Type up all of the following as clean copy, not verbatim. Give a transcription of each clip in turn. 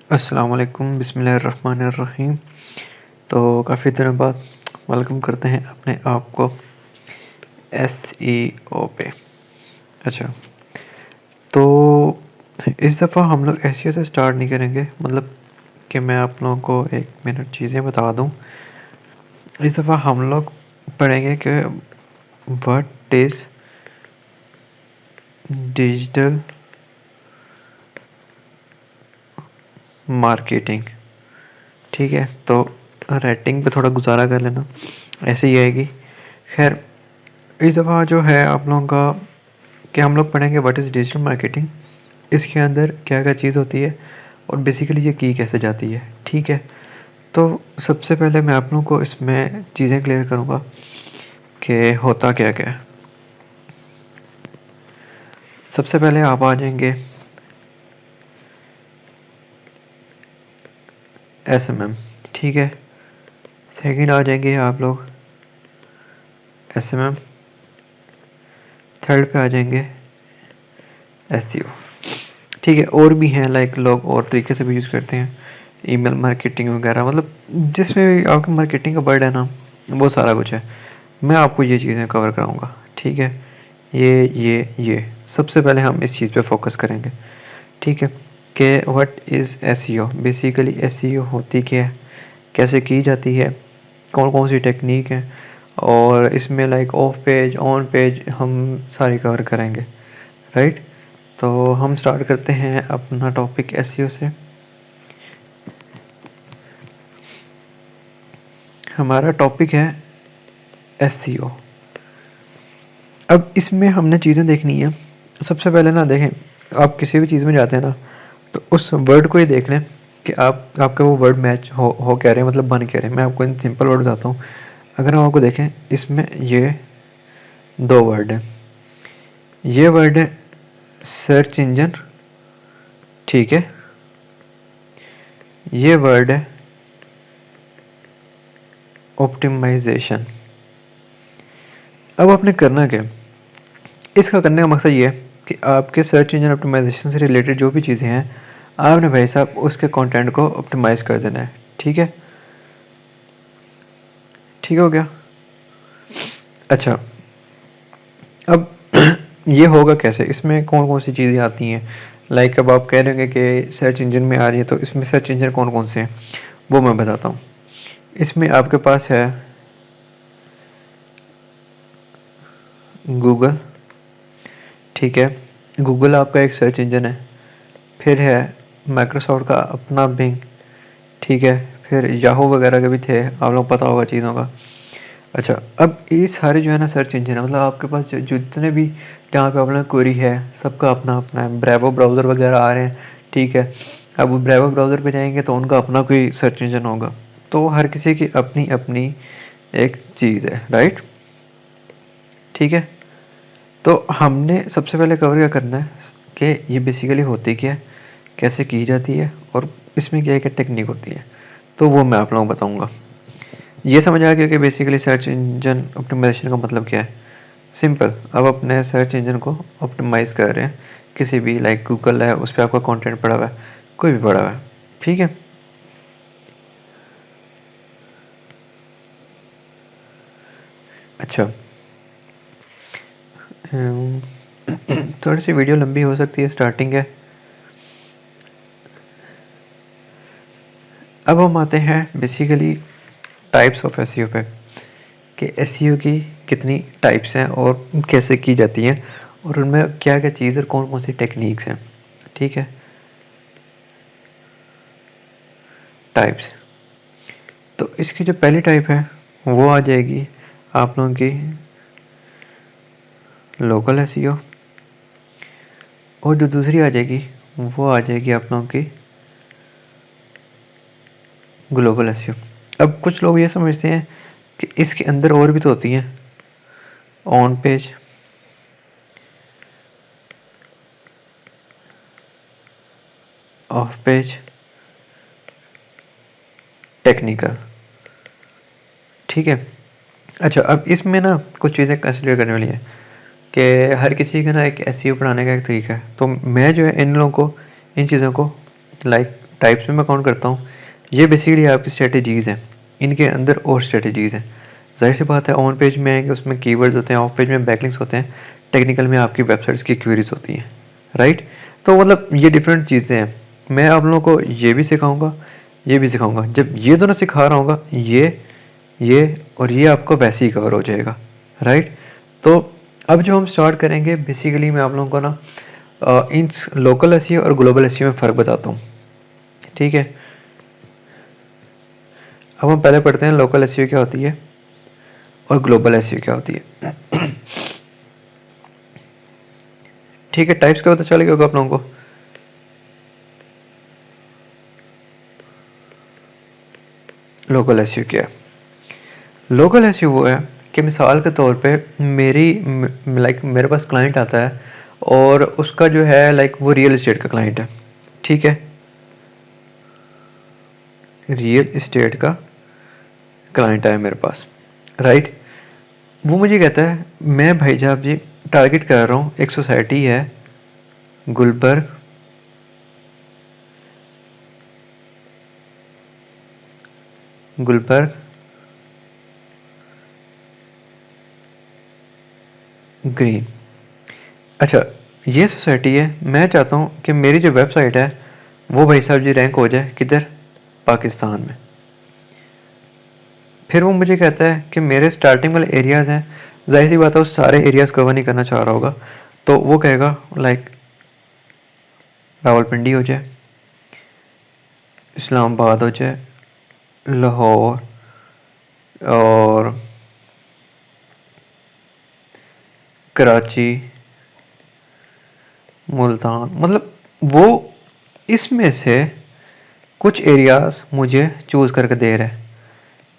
अस्सलाम वालेकुम बिस्मिल्लाहिर्रहमानिर्रहीम। तो काफ़ी दिनों बाद वेलकम करते हैं अपने आप को एसईओ पे। अच्छा, तो इस दफ़ा हम लोग एसईओ से स्टार्ट नहीं करेंगे, मतलब कि मैं आप लोगों को एक मिनट चीज़ें बता दूं। इस दफ़ा हम लोग पढ़ेंगे कि व्हाट इज़ डिजिटल मार्केटिंग। ठीक है, तो राइटिंग पे थोड़ा गुजारा कर लेना, ऐसे ही आएगी। खैर, इस दफ़ा जो है आप लोगों का कि हम लोग पढ़ेंगे व्हाट इज़ डिजिटल मार्केटिंग, इसके अंदर क्या क्या चीज़ होती है और बेसिकली ये की कैसे जाती है। ठीक है, तो सबसे पहले मैं आप लोगों को इसमें चीज़ें क्लियर करूँगा कि होता क्या क्या है। सबसे पहले आप आ जाएंगे एसएमएम। ठीक है, सेकंड आ जाएंगे आप लोग एसएमएम, थर्ड पे आ जाएंगे एसईओ। ठीक है, और भी हैं, लाइक लोग और तरीके से भी यूज़ करते हैं, ईमेल मार्केटिंग वगैरह, मतलब जिसमें भी आपका मार्केटिंग का वर्ड है ना, वो सारा कुछ है। मैं आपको ये चीज़ें कवर कराऊंगा। ठीक है, ये सबसे पहले हम इस चीज़ पे फोकस करेंगे। ठीक है, कि what is SEO, basically SEO होती क्या है, कैसे की जाती है, कौन कौन सी टेक्निक है, और इसमें like of page on page हम सारी कवर करेंगे। राइट, तो हम स्टार्ट करते हैं अपना टॉपिक एसईओ से। हमारा टॉपिक है एसईओ। अब इसमें हमने चीज़ें देखनी है। सबसे पहले ना देखें, आप किसी भी चीज़ में जाते हैं ना, तो उस वर्ड को ही देख लें कि आपके वो वर्ड मैच हो कह रहे हैं, मतलब बन कह रहे हैं। मैं आपको इन सिंपल वर्ड बताता हूँ। अगर हम आपको देखें, इसमें ये दो वर्ड है। ये वर्ड है सर्च इंजन। ठीक है, ये वर्ड है ऑप्टिमाइजेशन। अब आपने करना क्या, इसका करने का मकसद ये है कि आपके सर्च इंजन ऑप्टिमाइजेशन से रिलेटेड जो भी चीज़ें हैं, आपने भाई साहब उसके कंटेंट को ऑप्टिमाइज़ कर देना है। ठीक है, ठीक हो गया। अच्छा, अब ये होगा कैसे, इसमें कौन कौन सी चीज़ें आती हैं। लाइक अब आप कह रहे होंगे कि सर्च इंजन में आ रही है, तो इसमें सर्च इंजन कौन कौन से हैं वो मैं बताता हूँ। इसमें आपके पास है गूगल। ठीक है, गूगल आपका एक सर्च इंजन है। फिर है माइक्रोसॉफ्ट का अपना बिंग। ठीक है, फिर याहू वगैरह के भी थे, आप लोग पता होगा चीज़ों का। अच्छा, अब ये सारे जो है ना सर्च इंजन है, मतलब आपके पास जितने भी जहाँ पे अपना क्वेरी है, सबका अपना अपना है। ब्रेवो ब्राउज़र वगैरह आ रहे हैं। ठीक है, अब वो ब्रेवो ब्राउज़र पे जाएंगे तो उनका अपना कोई सर्च इंजन होगा। तो हर किसी की अपनी अपनी एक चीज़ है। राइट, ठीक है, तो हमने सबसे पहले कवर क्या करना है कि ये बेसिकली होती क्या है, कैसे की जाती है, और इसमें क्या क्या टेक्निक होती है, तो वो मैं आप लोगों को बताऊँगा। ये समझ आ गया कि बेसिकली सर्च इंजन ऑप्टिमाइजेशन का मतलब क्या है। सिंपल, अब अपने सर्च इंजन को ऑप्टिमाइज़ कर रहे हैं, किसी भी लाइक गूगल है, उस पर आपका कंटेंट पड़ा हुआ है, कोई भी पड़ा हुआ है। ठीक है, अच्छा, थोड़ी सी वीडियो लंबी हो सकती है, स्टार्टिंग है। अब हम आते हैं बेसिकली टाइप्स ऑफ एसईओ पे, कि एसईओ की कितनी टाइप्स हैं और कैसे की जाती हैं, और उनमें क्या क्या चीज़ और कौन कौन सी टेक्निक्स हैं। ठीक है, टाइप्स, तो इसकी जो पहली टाइप है वो आ जाएगी आप लोगों की लोकल एसईओ, और जो दूसरी आ जाएगी वो आ जाएगी आप लोगों की ग्लोबल एसईओ। अब कुछ लोग ये समझते हैं कि इसके अंदर और भी तो होती हैं, on page, of page, technical. ठीक है, अच्छा, अब इसमें ना कुछ चीज़ें कंसिडर करने वाली है कि हर किसी का ना एक एसईओ पढ़ाने का एक तरीका है। तो मैं जो है इन लोगों को, इन चीज़ों को लाइक टाइप्स में मैं काउंट करता हूँ। ये बेसिकली आपकी स्ट्रेटेजीज़ हैं, इनके अंदर और स्ट्रेटेजीज़ हैं। जाहिर सी बात है, ऑन पेज में आएंगे उसमें कीवर्ड्स होते हैं, ऑफ पेज में बैकलिंक्स होते हैं, टेक्निकल में आपकी वेबसाइट्स की क्वेरीज होती हैं, राइट। तो मतलब ये डिफरेंट चीज़ें हैं। मैं आप लोगों को ये भी सिखाऊंगा, ये भी सिखाऊंगा। जब ये दोनों सिखा रहा हूँ, ये और ये आपको वैसे ही कवर हो जाएगा, राइट। तो अब जो हम स्टार्ट करेंगे, बेसिकली मैं आप लोगों को ना इन लोकल एसईओ और ग्लोबल एसईओ में फ़र्क बताता हूँ, ठीक है। अब हम पहले पढ़ते हैं लोकल एसईओ क्या होती है और ग्लोबल एसईओ क्या होती है। ठीक है, टाइप्स का पता चल गया होगा आप लोगों को। लोकल एसईओ क्या है? लोकल एसईओ वो है कि मिसाल के तौर पे मेरे पास क्लाइंट आता है और उसका जो है वो रियल एस्टेट का क्लाइंट है, ठीक है। रियल एस्टेट का क्लाइंट आया मेरे पास, राइट। वो मुझे कहता है मैं भाई साहब जी टारगेट कर रहा हूँ, एक सोसाइटी है गुलबर्ग ग्रीन। अच्छा, ये सोसाइटी है, मैं चाहता हूँ कि मेरी जो वेबसाइट है वो भाई साहब जी रैंक हो जाए किधर, पाकिस्तान में। फिर वो मुझे कहता है कि मेरे स्टार्टिंग वाले एरियाज़ हैं, जाहिर सी बात है वो सारे एरियाज़ कवर नहीं करना चाह रहा होगा, तो वो कहेगा रावलपिंडी हो जाए, इस्लामाबाद हो जाए, लाहौर और कराची, मुल्तान, मतलब वो इसमें से कुछ एरियाज़ मुझे चूज़ करके दे रहे हैं,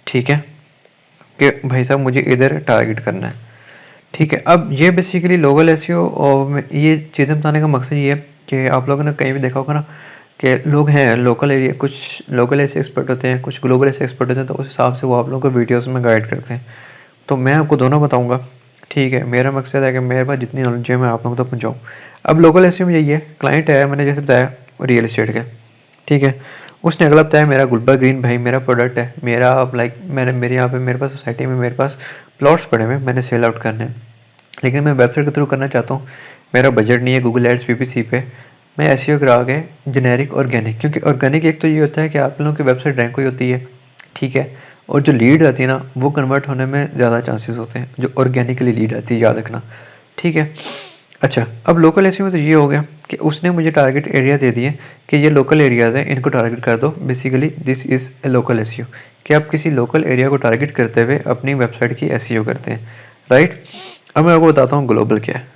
ठीक है, कि भाई साहब मुझे इधर टारगेट करना है, ठीक है। अब ये बेसिकली लोकल एसईओ और ये चीज़ें बताने का मकसद ये है कि आप लोगों ने कहीं भी देखा होगा ना कि लोग हैं लोकल एरिया, कुछ लोकल ऐसे एक्सपर्ट होते हैं, कुछ ग्लोबल ऐसे एक्सपर्ट होते हैं, तो उस हिसाब से वो आप लोगों को वीडियोस में गाइड करते हैं। तो मैं आपको दोनों बताऊंगा, ठीक है। मेरा मकसद है कि मेरे पास जितनी नॉलेज है मैं आप लोगों तक पहुँचाऊँ। अब लोकल एसईओ में यही है, क्लाइंट है मैंने जैसे बताया रियल इस्टेट का, ठीक है। उसने अगला बताया मेरा गुलबर्ग ग्रीन भाई मेरा प्रोडक्ट है, मेरा मैंने मेरे यहाँ पे मेरे पास सोसाइटी में मेरे पास प्लॉट्स पड़े हुए मैंने सेल आउट करने हैं, लेकिन मैं वेबसाइट के थ्रू करना चाहता हूँ, मेरा बजट नहीं है गूगल एड्स पीपीसी पे। मैं एसईओ करा के जेनेरिक ऑर्गेनिक, क्योंकि ऑर्गेनिक एक तो ये होता है कि आप लोगों की वेबसाइट रैंक हुई होती है, ठीक है, और जो लीड आती है ना वो कन्वर्ट होने में ज़्यादा चांसेस होते हैं जो ऑर्गेनिकली लीड आती है, याद रखना, ठीक है। अच्छा, अब लोकल एसईओ में तो ये हो गया कि उसने मुझे टारगेट एरिया दे दिए कि ये लोकल एरियाज़ हैं, इनको टारगेट कर दो। Basically this is a local SEO, कि आप किसी लोकल एरिया को टारगेट करते हुए अपनी वेबसाइट की एसईओ करते हैं, राइट। अब मैं आपको बताता हूँ ग्लोबल क्या है।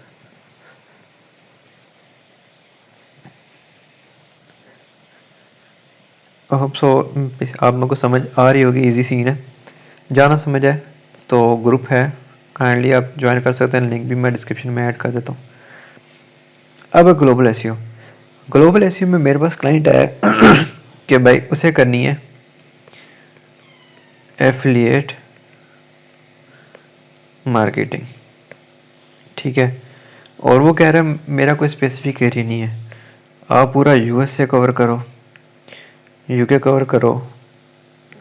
होप सो आप लोगों को समझ आ रही होगी, इजी सीन है, जाना समझ आए तो ग्रुप है, काइंडली आप ज्वाइन कर सकते हैं, लिंक भी मैं डिस्क्रिप्शन में ऐड कर देता हूँ। अब ग्लोबल एसईओ, ग्लोबल एसईओ में मेरे पास क्लाइंट है कि भाई उसे करनी है एफिलिएट मार्केटिंग, ठीक है। और वो कह रहा है मेरा कोई स्पेसिफिक एरिया नहीं है, आप पूरा यूएसए कवर करो, यूके कवर करो,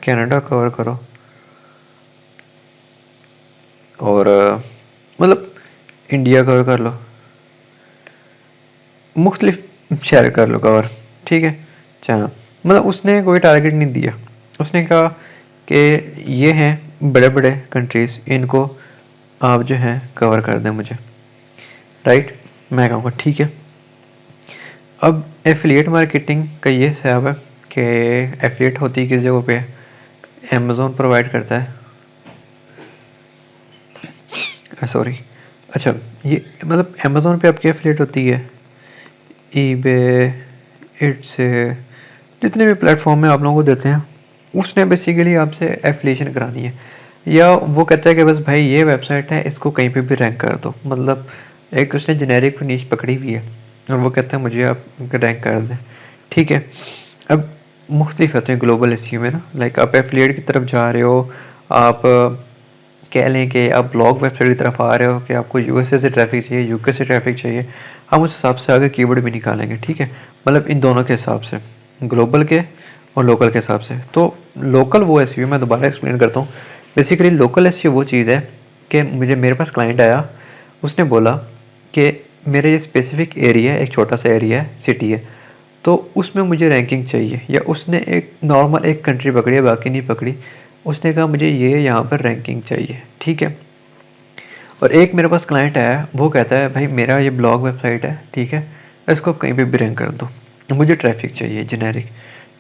कनाडा कवर करो, और मतलब इंडिया कवर कर लो, मुख्तलिफ शहर कर लो कवर, ठीक है, चाइना। मतलब उसने कोई टारगेट नहीं दिया, उसने कहा कि ये हैं बड़े बड़े कंट्रीज़, इनको आप जो है कवर कर दें मुझे, राइट। मैं कहूँगा ठीक है। अब एफिलिएट मार्केटिंग का ये हिसाब है कि एफिलिएट होती है किस जगह पे, अमेज़ोन प्रोवाइड करता है, सॉरी, अच्छा ये मतलब अमेज़ोन पे आपकी एफिलिएट होती है, ईबे, इट्स, जितने भी प्लेटफॉर्म में आप लोगों को देते हैं, उसने बेसिकली आपसे एफिलिएशन करानी है, या वो कहता है कि बस भाई ये वेबसाइट है इसको कहीं पे भी रैंक कर दो, मतलब एक उसने जेनेरिक नीश पकड़ी हुई है और वो कहता है मुझे आप रैंक कर दें, ठीक है। अब मुख्तलिफ होते हैं ग्लोबल एसईओ में ना, आप एफिलिएट की तरफ जा रहे हो, आप कह लें कि आप ब्लॉग वेबसाइट की तरफ आ रहे हो कि आपको यूएसए से ट्रैफिक चाहिए, यूके से ट्रैफिक चाहिए, हम उस हिसाब से आगे कीवर्ड भी निकालेंगे, ठीक है, मतलब इन दोनों के हिसाब से, ग्लोबल के और लोकल के हिसाब से। तो लोकल वो एसईओ मैं दोबारा एक्सप्लेन करता हूँ। बेसिकली लोकल एसईओ वो चीज़ है कि मेरे पास क्लाइंट आया, उसने बोला कि मेरा ये स्पेसिफिक एरिया है, एक छोटा सा एरिया है, सिटी है, तो उसमें मुझे रैंकिंग चाहिए। या उसने एक नॉर्मल एक कंट्री पकड़ी है, बाकी नहीं पकड़ी, उसने कहा मुझे ये यहाँ पर रैंकिंग चाहिए, ठीक है। और एक मेरे पास क्लाइंट आया, वो कहता है भाई मेरा ये ब्लॉग वेबसाइट है, ठीक है, इसको कहीं पे भी रैंक कर दो, मुझे ट्रैफिक चाहिए जेनेरिक,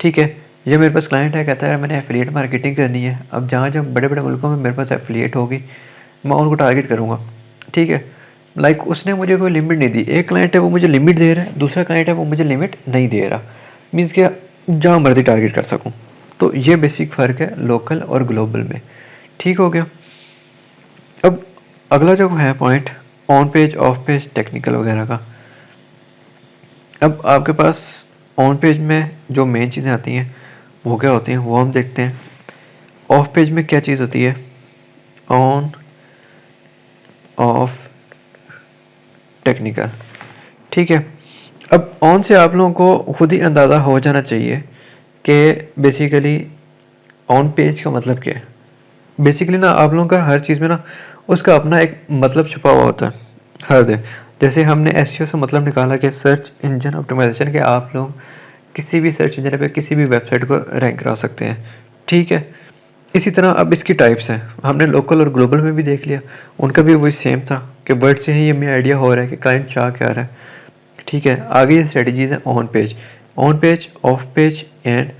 ठीक है। ये मेरे पास क्लाइंट है, कहता है मैंने एफिलिएट मार्केटिंग करनी है। अब जहाँ जहाँ बड़े बड़े मुल्कों में मेरे पास एफिलिएट होगी, मैं उनको टारगेट करूँगा, ठीक है। लाइक उसने मुझे कोई लिमिट नहीं दी। एक क्लाइंट है वो मुझे लिमिट दे रहा है, दूसरा क्लाइंट है वो मुझे लिमिट नहीं दे रहा। मीन्स क्या, जहाँ मर्जी टारगेट कर सकूँ। तो ये बेसिक फ़र्क है लोकल और ग्लोबल में, ठीक हो गया। अब अगला जो है point, on page of page technical वगैरह का। अब आपके पास ऑन पेज में जो मेन चीज़ें आती हैं वो क्या होती हैं, वो हम देखते हैं। ऑफ पेज में क्या चीज़ होती है, ऑन ऑफ टेक्निकल, ठीक है। अब ऑन से आप लोगों को खुद ही अंदाज़ा हो जाना चाहिए कि बेसिकली ऑन पेज का मतलब क्या है। बेसिकली ना आप लोगों का हर चीज़ में ना उसका अपना एक मतलब छुपा हुआ होता है हर दिन। जैसे हमने एसईओ से मतलब निकाला कि सर्च इंजन ऑप्टिमाइजेशन, के आप लोग किसी भी सर्च इंजन पे किसी भी वेबसाइट को रैंक करा सकते हैं, ठीक है। इसी तरह अब इसकी टाइप्स हैं, हमने लोकल और ग्लोबल में भी देख लिया, उनका भी वही सेम था कि वर्ड से ही हमें आइडिया हो रहा है कि क्लाइंट चाह क्या रहा है, ठीक है। आगे ये स्ट्रेटजीज हैं on page, of page and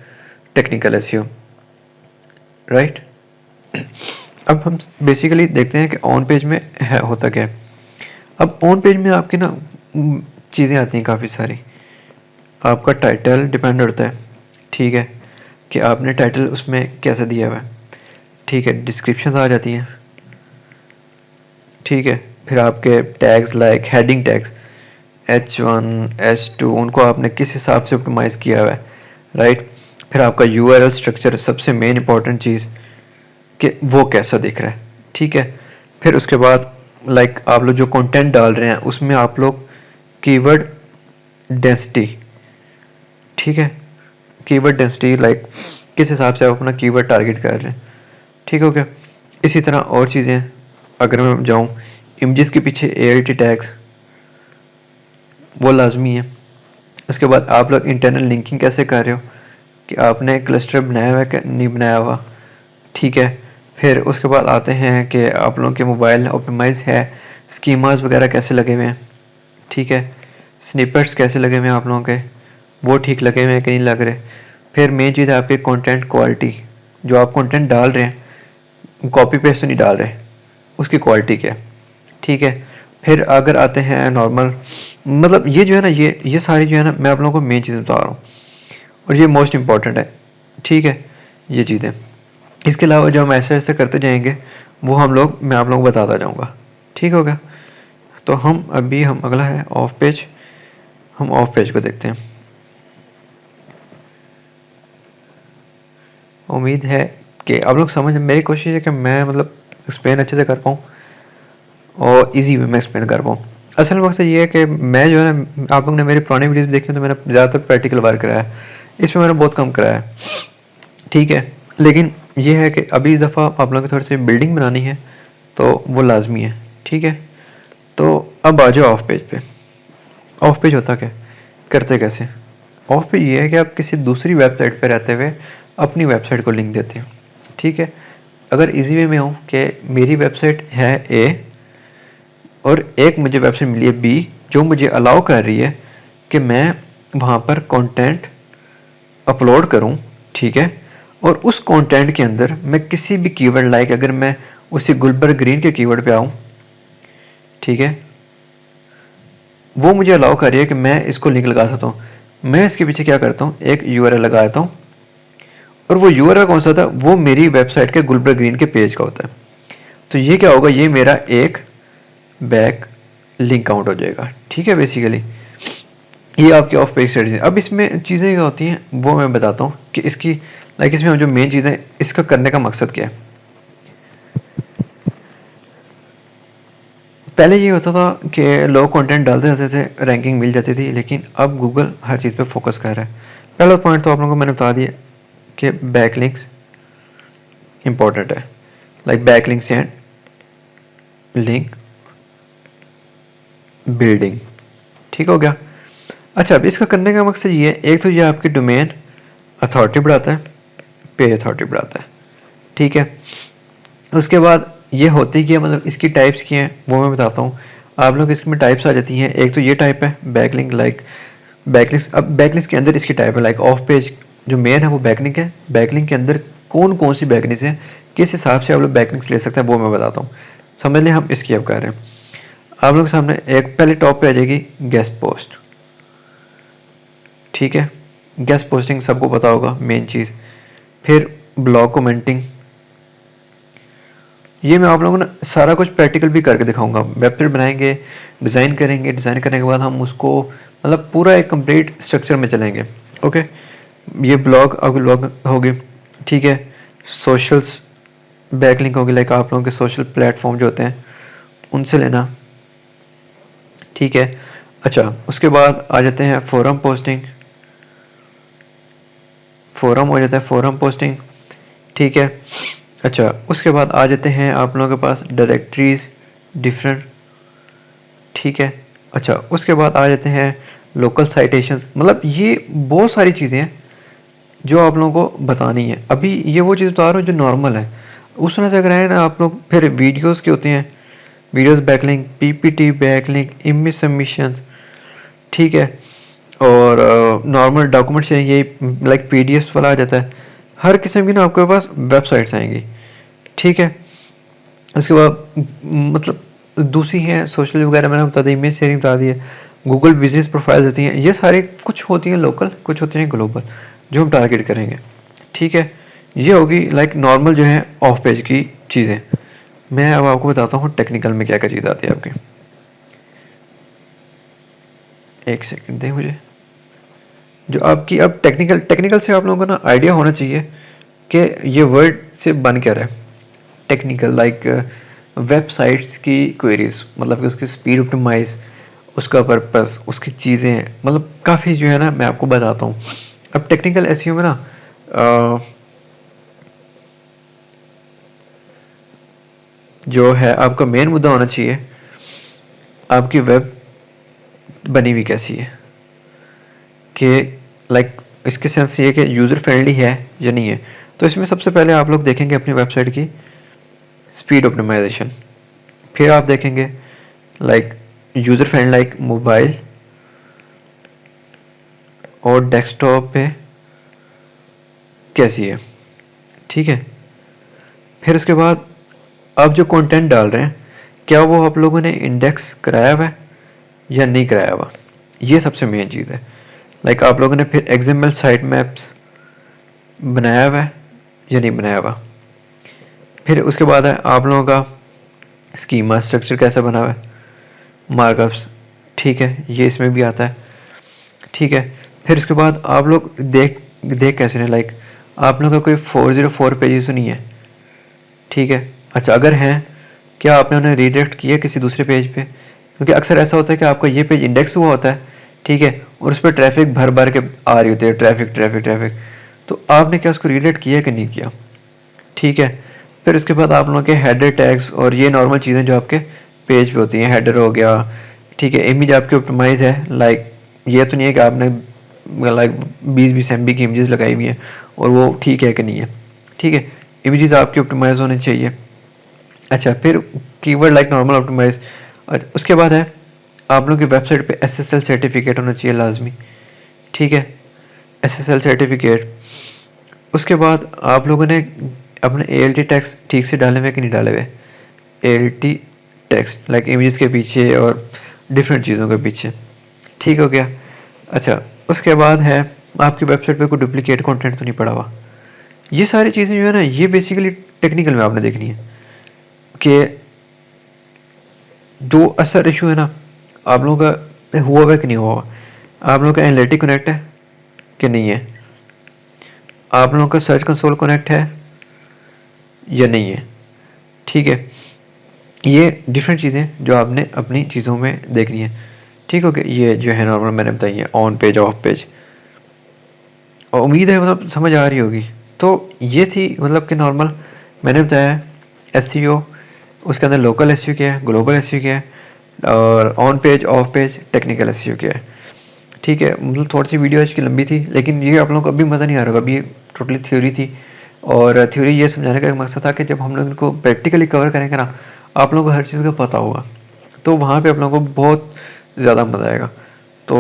technical SEO, right. अब हम बेसिकली देखते हैं कि ऑन पेज में है होता क्या है। अब ऑन पेज में आपकी ना चीज़ें आती हैं काफ़ी सारी। आपका टाइटल डिपेंड होता है, ठीक है, कि आपने टाइटल उसमें कैसे दिया हुआ है, ठीक है। डिस्क्रिप्शन आ जाती हैं, ठीक है। फिर आपके tags like heading tags H1 H2 उनको आपने किस हिसाब से ऑप्टिमाइज़ किया हुआ है, राइट। फिर आपका यूआरएल स्ट्रक्चर, सबसे मेन इंपॉर्टेंट चीज़ कि वो कैसा दिख रहा है, ठीक है। फिर उसके बाद लाइक आप लोग जो कंटेंट डाल रहे हैं उसमें आप लोग कीवर्ड डेंसिटी, ठीक है, कीवर्ड डेंसिटी लाइक किस हिसाब से आप अपना कीवर्ड टारगेट कर रहे हैं, ठीक हो गया। इसी तरह और चीज़ें अगर मैं जाऊँ, इमेजेस के पीछे ART टैग्स वो लाजमी है। उसके बाद आप लोग इंटरनल लिंकिंग कैसे कर रहे हो, कि आपने क्लस्टर बनाया हुआ है कि नहीं बनाया हुआ, ठीक है। फिर उसके बाद आते हैं कि आप लोगों के मोबाइल ऑप्टिमाइज है, स्कीमास वगैरह कैसे लगे हुए हैं, ठीक है। स्निपेट्स कैसे लगे हुए हैं आप लोगों के, वो ठीक लगे हुए हैं कि नहीं लग रहे। फिर मेन चीज़ है आपकी कंटेंट क्वालिटी, जो आप कंटेंट डाल रहे हैं कॉपी पेस्ट तो नहीं डाल रहे, उसकी क्वालिटी क्या है, ठीक है। फिर अगर आते हैं नॉर्मल, मतलब ये जो है ना, ये सारी जो है ना मैं आप लोगों को मेन चीज़ें बता रहा हूँ और ये मोस्ट इंपॉर्टेंट है, ठीक है, ये चीज़ें। इसके अलावा जो हम ऐसे ऐसे करते जाएंगे वो मैं आप लोगों को बताता जाऊँगा, ठीक होगा। तो हम अगला है ऑफ पेज, हम ऑफ पेज को देखते हैं। उम्मीद है कि आप लोग समझ, मेरी कोशिश है कि मैं मतलब एक्सप्लेन अच्छे से कर पाऊँ और इजी वे में एक्सप्लेन कर पाऊँ। असल मकसद ये है कि मैं जो है ना, आप लोग ने मेरी पुरानी वीडियोस देखी तो मैंने ज़्यादातर प्रैक्टिकल वर्क कराया है, इसमें मैंने बहुत कम कराया है, ठीक है। लेकिन ये है कि अभी इस दफ़ा आप लोगों को थोड़ी सी बिल्डिंग बनानी है तो वो लाजमी है, ठीक है। तो अब आ जाओ ऑफ पेज पे। ऑफ पेज होता क्या, करते कैसे। ऑफ पेज ये है कि आप किसी दूसरी वेबसाइट पे रहते हुए अपनी वेबसाइट को लिंक देते हैं, ठीक है। अगर इजी वे में हो कि मेरी वेबसाइट है ए और एक मुझे वेबसाइट मिली है बी जो मुझे अलाउ कर रही है कि मैं वहाँ पर कंटेंट अपलोड करूँ, ठीक है। और उस कंटेंट के अंदर मैं किसी भी कीवर्ड लाइक अगर मैं उसी गुलबर्ग ग्रीन के कीवर्ड पे आऊँ, ठीक है, वो मुझे अलाउ कर रही है कि मैं इसको लिंक लगा सकता हूँ। मैं इसके पीछे क्या करता हूँ, एक यूआरएल लगा देता हूँ और वो यूआरएल कौन सा होता है, वो मेरी वेबसाइट के गुलबर्ग ग्रीन के पेज का होता है। तो ये क्या होगा, ये मेरा एक बैक लिंक काउंट हो जाएगा, ठीक है। बेसिकली ये आपकी ऑफ पेज स्ट्रेटजी। अब इसमें चीज़ें क्या होती हैं वो मैं बताता हूँ कि इसकी लाइक इसमें जो मेन चीज़ें, इसका करने का मकसद क्या है। पहले ये होता था कि लोग कंटेंट डालते रहते थे, रैंकिंग मिल जाती थी, लेकिन अब गूगल हर चीज़ पे फोकस कर रहा है। पहला पॉइंट तो आप लोगों को मैंने बता दिया कि बैकलिंक्स इंपॉर्टेंट है, like backlinks and link building. ठीक हो गया। अच्छा, अब इसका करने का मकसद ये है, एक तो ये आपकी डोमेन अथॉरिटी बढ़ाता है, पेज अथॉरिटी बढ़ाता है। ठीक है, उसके बाद ये होती क्या, मतलब इसकी टाइप्स क्या हैं वो मैं बताता हूँ। आप लोग इसमें टाइप्स आ जाती हैं। एक तो ये टाइप है बैकलिंक, लाइक बैकलिंक्स। अब बैकलिंक्स के अंदर इसकी टाइप है, लाइक ऑफ पेज जो मेन है वो बैकलिंक है। बैकलिंक के अंदर कौन कौन सी बैकलिंक्स है, किस हिसाब से आप लोग बैकलिंक्स ले सकते हैं वो मैं बताता हूँ। समझ लें हम इसकी अब कर रहे हैं। आप लोग के सामने एक पहले टॉप पे आ जाएगी गेस्ट पोस्ट। ठीक है, गेस्ट पोस्टिंग सबको पता होगा मेन चीज़। फिर ब्लॉग कमेंटिंग, ये मैं आप लोगों को ना सारा कुछ प्रैक्टिकल भी करके दिखाऊंगा। वेबसाइट बनाएंगे, डिज़ाइन करेंगे, डिज़ाइन करने के बाद हम उसको मतलब पूरा एक कंप्लीट स्ट्रक्चर में चलेंगे। ओके, ये ब्लॉग आपकी ब्लॉग होगी। ठीक है, सोशल्स बैकलिंक होगी, लाइक आप लोगों के सोशल प्लेटफॉर्म जो होते हैं उनसे लेना। ठीक है, अच्छा उसके बाद आ जाते हैं फोरम पोस्टिंग। फोरम हो जाता है फोरम पोस्टिंग। ठीक है, अच्छा उसके बाद आ जाते हैं आप लोगों के पास डायरेक्टरीज डिफरेंट। ठीक है, अच्छा उसके बाद आ जाते हैं लोकल साइटेशंस। मतलब ये बहुत सारी चीज़ें हैं जो आप लोगों को बतानी है। अभी ये वो चीज़ बता रहा हूँ जो नॉर्मल है। उस तरह से अगर है ना आप लोग, फिर वीडियोस के होते हैं, videos backlink, PPT backlink, image submission. ठीक है, और नॉर्मल डॉक्यूमेंट्स हैं ये, लाइक पीडीएफ वाला आ जाता है। हर किस्म की ना आपके पास वेबसाइट्स आएंगी। ठीक है, उसके बाद मतलब दूसरी है सोशल वगैरह मैंने बता दी, इमेज शेयरिंग बता दी है, गूगल बिजनेस प्रोफाइल होती हैं। ये सारे कुछ होती हैं लोकल, कुछ होती हैं ग्लोबल, जो हम टारगेट करेंगे। ठीक है, ये होगी लाइक नॉर्मल जो है ऑफ पेज की चीज़ें। मैं अब आपको बताता हूँ टेक्निकल में क्या क्या चीज़ आती है आपकी। एक सेकंड दें मुझे। जो आपकी अब टेक्निकल टेक्निकल से आप लोगों को ना आइडिया होना चाहिए कि ये वर्ड से बन क्या रहा है। टेक्निकल लाइक वेबसाइट्स की क्वेरीज, मतलब कि उसकी स्पीड ऑप्टिमाइज, उसका पर्पस, उसकी चीज़ें, मतलब काफ़ी जो है ना मैं आपको बताता हूँ। अब टेक्निकल एसईओ में ना जो है आपका मेन मुद्दा होना चाहिए आपकी वेब बनी हुई कैसी है, कि लाइक इसके सेंस ये कि यूज़र फ्रेंडली है या नहीं है। तो इसमें सबसे पहले आप लोग देखेंगे अपनी वेबसाइट की स्पीड ऑप्टिमाइजेशन। फिर आप देखेंगे like user friend, like mobile और डेस्कटॉप पे कैसी है। ठीक है, फिर उसके बाद आप जो कंटेंट डाल रहे हैं क्या वो आप लोगों ने इंडेक्स कराया हुआ है या नहीं कराया हुआ, ये सबसे मेन चीज़ है। लाइक आप लोगों ने फिर एक्सएमएल साइट मैप्स बनाया हुआ है या नहीं बनाया हुआ। फिर उसके बाद है आप लोगों का स्कीमा स्ट्रक्चर कैसा बना हुआ है, मार्कअप्स। ठीक है, ये इसमें भी आता है। ठीक है, फिर उसके बाद आप लोग देख देख कैसे नहीं, लाइक आप लोगों का कोई 404 पेजेस तो नहीं है। ठीक है, अच्छा अगर हैं क्या आपने उन्हें रीडायरेक्ट किया किसी दूसरे पेज पे, क्योंकि अक्सर ऐसा होता है कि आपका ये पेज इंडेक्स हुआ होता है। ठीक है, और उस पर ट्रैफिक भर भर के आ रही होती है, ट्रैफिक ट्रैफिक ट्रैफिक। तो आपने क्या उसको रीडायरेक्ट किया कि नहीं किया। ठीक है, फिर उसके बाद आप लोगों के हेडर टैग्स और ये नॉर्मल चीज़ें जो आपके पेज पे होती हैं, हेडर हो गया। ठीक है, इमेज आपकी ऑप्टिमाइज है, लाइक ये तो नहीं है कि आपने लाइक 20-20 MB की इमेजेस लगाई हुई हैं और वो ठीक है कि नहीं है। ठीक है, इमेजेस आपकी ऑप्टिमाइज होनी चाहिए। अच्छा, फिर कीवर्ड लाइक नॉर्मल ऑप्टिमाइज। उसके बाद है आप लोगों की वेबसाइट पे SSL सर्टिफिकेट होना चाहिए लाजमी। ठीक है, SSL सर्टिफिकेट। उसके बाद आप लोगों ने अपने ALT टैक्स ठीक से डाले हुए कि नहीं डाले हुए। ALT टेक्स्ट लाइक इमेजेस के पीछे और डिफरेंट चीज़ों के पीछे। ठीक हो गया। अच्छा, उसके बाद है आपकी वेबसाइट पे कोई डुप्लीकेट कंटेंट तो नहीं पड़ा हुआ। ये सारी चीज़ें जो है ना ये बेसिकली टेक्निकल में आपने देखनी है कि जो असर इशू है ना आप लोगों का हुआ है कि नहीं हुआ। आप लोगों का एनालिटिक कनेक्ट है कि नहीं है, आप लोगों का सर्च कंसोल कनेक्ट है या नहीं है। ठीक है, ये डिफरेंट चीज़ें जो आपने अपनी चीज़ों में देखनी है। ठीक हो गया, ये जो है नॉर्मल मैंने बताई है ऑन पेज ऑफ पेज। और उम्मीद है मतलब समझ आ रही होगी। तो ये थी मतलब कि नॉर्मल मैंने बताया एसईओ, उसके अंदर लोकल एसईओ क्या है, ग्लोबल एसईओ क्या है, और on page of page technical SEO क्या है। ठीक है, मतलब थोड़ी सी वीडियो इसकी लंबी थी, लेकिन ये आप लोगों को अभी मज़ा नहीं आ रहा होगा, अभी ये टोटली थ्योरी थी। और थ्योरी ये समझाने का एक मकसद था कि जब हम लोग इनको प्रैक्टिकली कवर करेंगे ना, आप लोगों को हर चीज़ का पता होगा, तो वहाँ पे आप लोगों को बहुत ज़्यादा मज़ा आएगा। तो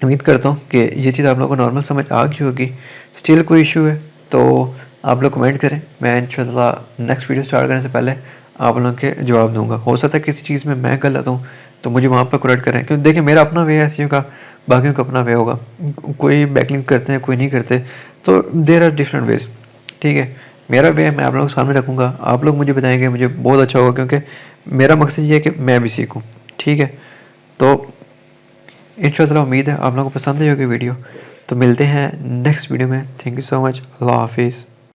उम्मीद करता हूँ कि ये चीज़ आप लोगों को नॉर्मल समझ आ गई होगी। स्टिल कोई इशू है तो आप लोग कमेंट करें, मैं इंशाल्लाह नेक्स्ट वीडियो स्टार्ट करने से पहले आप लोगों के जवाब दूंगा। हो सकता है किसी चीज़ में मैं गलत हूँ तो मुझे वहाँ पर करेक्ट करें, क्योंकि देखिए मेरा अपना वे है एसईओ का, बाकियों का अपना वे होगा। कोई बैकलिंक करते हैं, कोई नहीं करते, तो देर आर डिफरेंट वेज। ठीक है, मेरा वे मैं आप लोगों के सामने रखूँगा, आप लोग मुझे बताएंगे, मुझे बहुत अच्छा होगा, क्योंकि मेरा मकसद ये है कि मैं भी सीखूँ। ठीक है, तो इंशाल्लाह उम्मीद है आप लोगों को पसंद आई होगी वीडियो। तो मिलते हैं नेक्स्ट वीडियो में। Thank you so much. अल्लाह हाफिज़।